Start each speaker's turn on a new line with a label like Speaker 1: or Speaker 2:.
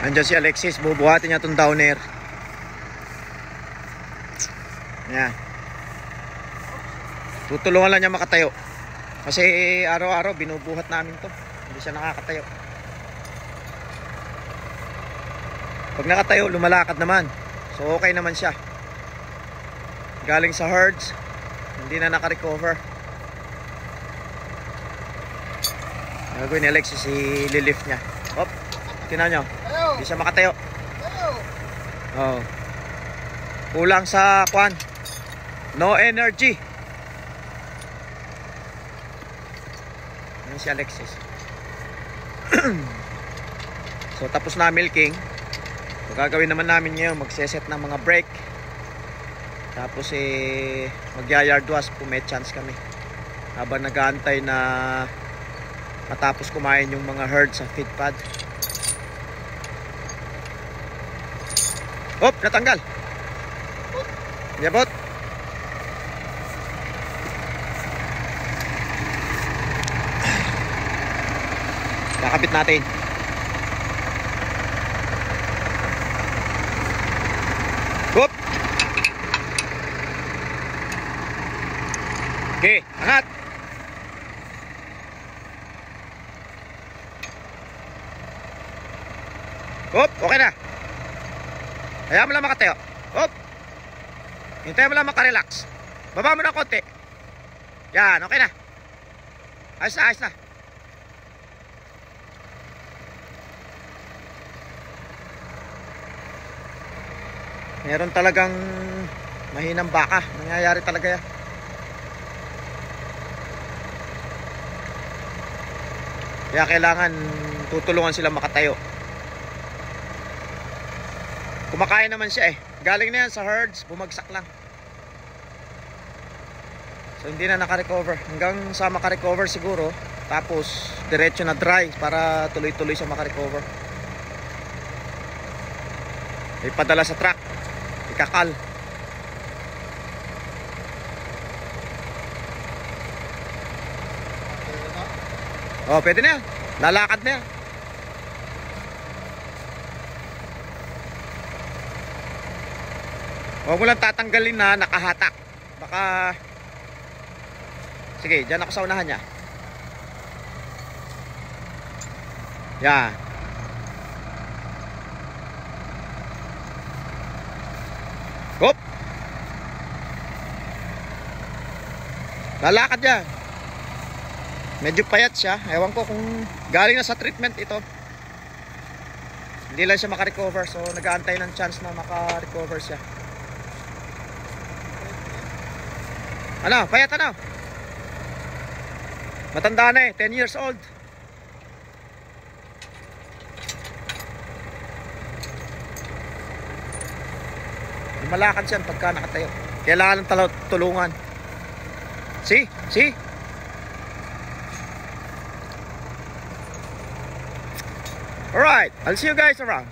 Speaker 1: Andiyan si Alexis, bubuhatin niya itong downer. Yan. Tutulungan lang niya makatayo. Kasi araw-araw binubuhat namin to. Hindi siya nakakatayo. Pag nakatayo, lumalakad naman. So okay naman siya. Galing sa herds, hindi na naka-recover. Gagawin ni Alexis, i-lift niya. Hop, tinan nyo. Hindi siya makatayo. Oh. Kulang sa kwan. No energy. Yan si Alexis. So tapos na milking. So gagawin naman namin ngayon, magseset ng mga break. Tapos mag-yard wash kung may chance kami. Habang nag-aantay na matapos kumain yung mga herd sa feed pad. Hop, natanggal. Yabot. Kakabit natin. Hop. Okay, angat. Hop, okay na. Hayaan mo lang makatayo. Hop. Hintayin mo lang makarelax. Baba mo na konti. Yan, okay na. Ayos na, ayos na. Meron talagang mahinang baka. Nangyayari talaga yan. Kaya kailangan tutulungan sila makatayo. Kumakain naman siya eh. Galing na yan sa herds, bumagsak lang. So hindi na naka-recover. Hanggang sa maka-recover siguro. Tapos diretso na dry para tuloy-tuloy siya maka-recover. Ipadala sa truck. Ikakal. Oh, pwede na yan. Lalakad na yan. Huwag mo lang tatanggalin na nakahatak. Baka... Sige, dyan ako sa unahan niya. Yan. Hop! Lalakad yan. Medyo payat siya. Ewan ko kung galing na sa treatment ito. Hindi lang siya makarecover. So nag-aantay ng chance na makarecover siya. Ano? Payat ano? Matanda na eh. 10 years old. Malakad siya pagka nakatayo. Kailangan ng tulungan. See? See? Alright, I'll see you guys around.